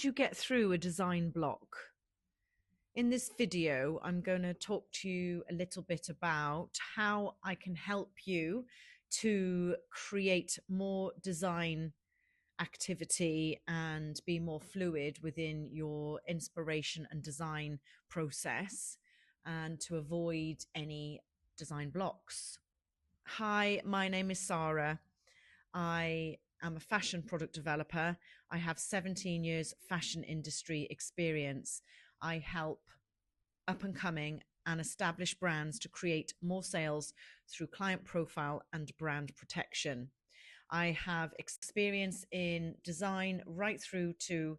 would you get through a design block? In this video, I'm going to talk to you a little bit about how I can help you to create more design activity and be more fluid within your inspiration and design process and to avoid any design blocks. Hi, my name is Sarah. I am a fashion product developer. I have 17 years fashion industry experience. I help up and coming and established brands to create more sales through client profile and brand protection. I have experience in design right through to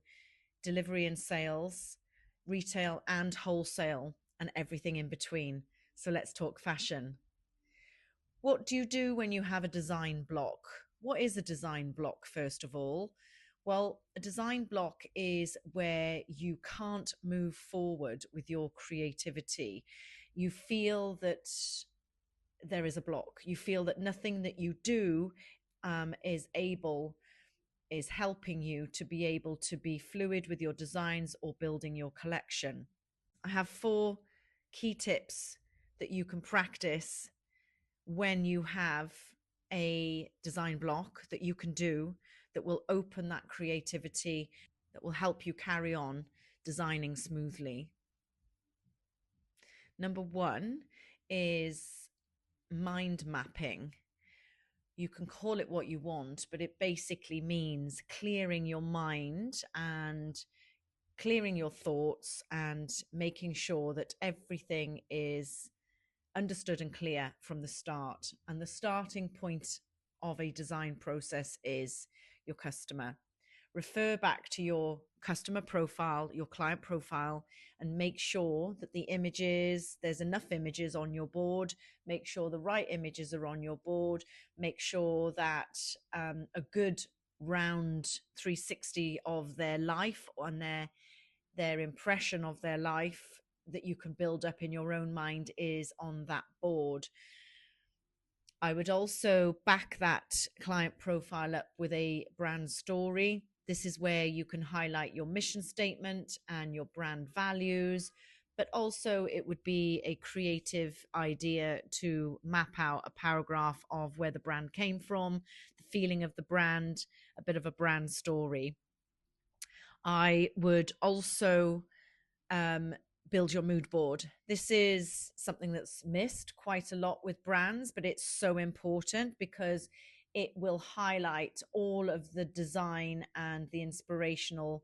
delivery and sales, retail and wholesale, and everything in between. So let's talk fashion. What do you do when you have a design block? What is a design block, first of all? Well, a design block is where you can't move forward with your creativity. You feel that there is a block. You feel that nothing that you do is helping you to be able to be fluid with your designs or building your collection. I have 4 key tips that you can practice when you have a design block that you can do that will open that creativity, that will help you carry on designing smoothly. Number 1 is mind mapping. You can call it what you want, but it basically means clearing your mind and clearing your thoughts and making sure that everything is understood and clear from the start. And the starting point of a design process is your customer. Refer back to your customer profile, your client profile, and make sure that the images, there's enough images on your board. Make sure the right images are on your board. Make sure that a good round 360 of their life and their impression of their life that you can build up in your own mind is on that board. I would also back that client profile up with a brand story. This is where you can highlight your mission statement and your brand values, but also it would be a creative idea to map out a paragraph of where the brand came from, the feeling of the brand, a bit of a brand story. I would also build your mood board. This is something that's missed quite a lot with brands, but it's so important because it will highlight all of the design and the inspirational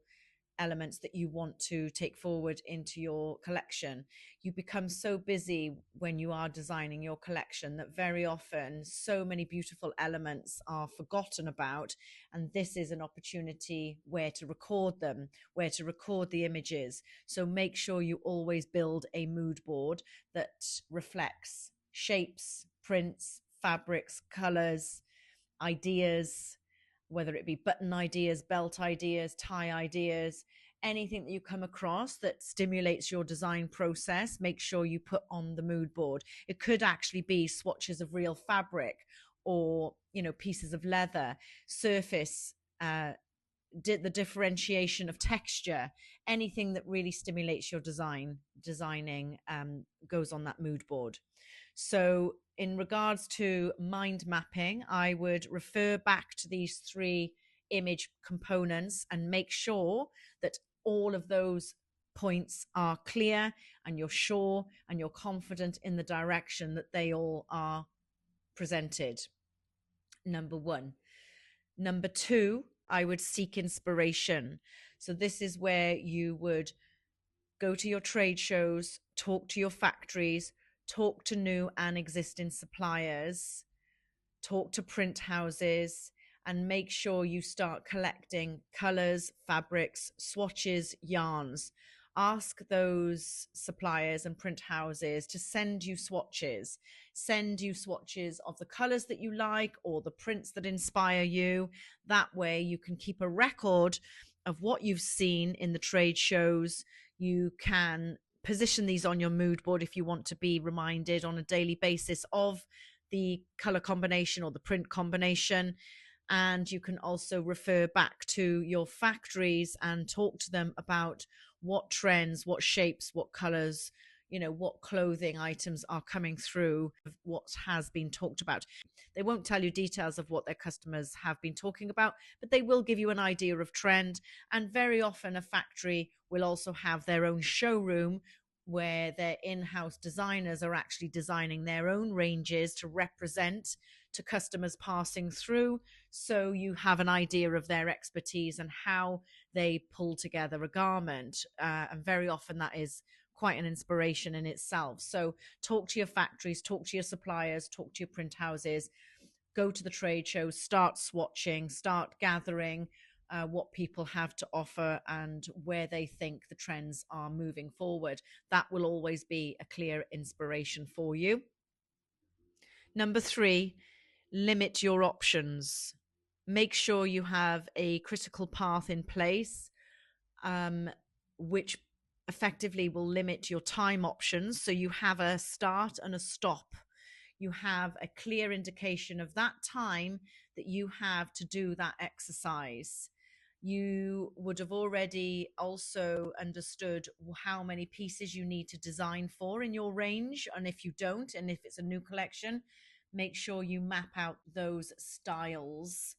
elements that you want to take forward into your collection. You become so busy when you are designing your collection that very often so many beautiful elements are forgotten about. And this is an opportunity where to record them, where to record the images. So make sure you always build a mood board that reflects shapes, prints, fabrics, colors, ideas, whether it be button ideas, belt ideas, tie ideas, anything that you come across that stimulates your design process, make sure you put on the mood board. It could actually be swatches of real fabric or, pieces of leather, surface, the differentiation of texture, anything that really stimulates your designing goes on that mood board. So in regards to mind mapping, I would refer back to these 3 image components and make sure that all of those points are clear and you're sure and you're confident in the direction that they all are presented. Number 1. Number 2, I would seek inspiration. So this is where you would go to your trade shows, talk to your factories, talk to new and existing suppliers, talk to print houses, and make sure you start collecting colors, fabrics, swatches, yarns. Ask those suppliers and print houses to send you swatches of the colors that you like or the prints that inspire you. That way you can keep a record of what you've seen in the trade shows. You can position these on your mood board if you want to be reminded on a daily basis of the color combination or the print combination. And you can also refer back to your factories and talk to them about what trends, what shapes, what colors, what clothing items are coming through, what has been talked about. They won't tell you details of what their customers have been talking about, but they will give you an idea of trend. And very often a factory will also have their own showroom where their in-house designers are actually designing their own ranges to represent to customers passing through. So you have an idea of their expertise and how they pull together a garment. And very often that is quite an inspiration in itself. So talk to your factories, talk to your suppliers, talk to your print houses, go to the trade shows, start swatching, start gathering what people have to offer and where they think the trends are moving forward. That will always be a clear inspiration for you. Number 3, limit your options. Make sure you have a critical path in place, which effectively will limit your time options. So you have a start and a stop. You have a clear indication of that time that you have to do that exercise. You would have already also understood how many pieces you need to design for in your range. And if you don't, and if it's a new collection, make sure you map out those styles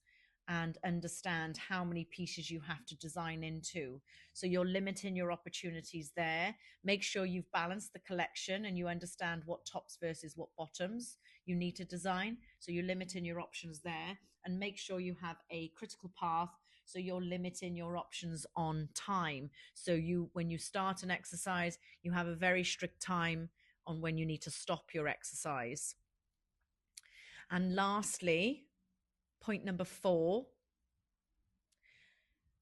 and understand how many pieces you have to design into. So you're limiting your opportunities there. Make sure you've balanced the collection and you understand what tops versus what bottoms you need to design. So you're limiting your options there, and make sure you have a critical path. So you're limiting your options on time. So when you start an exercise, you have a very strict time on when you need to stop your exercise. And lastly, point number 4,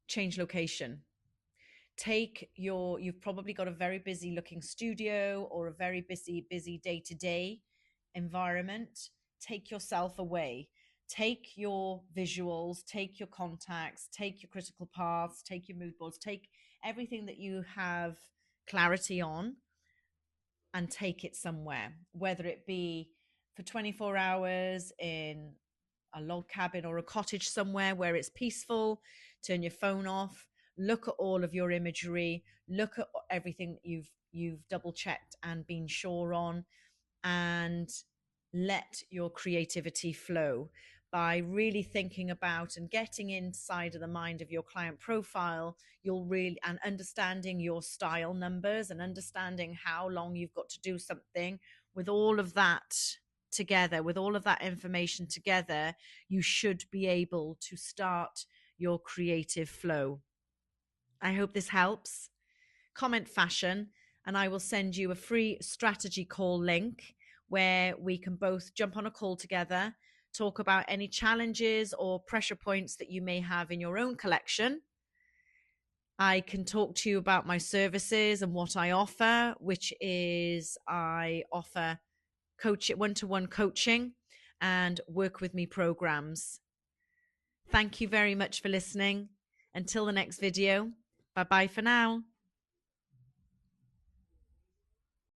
change location. You've probably got a very busy looking studio or a very busy day-to-day environment. Take yourself away. Take your visuals, take your contacts, take your critical paths, take your mood boards, take everything that you have clarity on and take it somewhere, whether it be for 24 hours in a log cabin or a cottage somewhere where it's peaceful. Turn your phone off, look at all of your imagery, look at everything that you've double checked and been sure on, and let your creativity flow by really thinking about and getting inside of the mind of your client profile. You'll really, and understanding your style numbers and understanding how long you've got to do something. With all of that together, with all of that information together, you should be able to start your creative flow. I hope this helps. Comment Fashion, and I will send you a free strategy call link where we can both jump on a call together, talk about any challenges or pressure points that you may have in your own collection. I can talk to you about my services and what I offer, which is I offer one-to-one coaching and work with me programs. Thank you very much for listening. Until the next video, bye bye for now.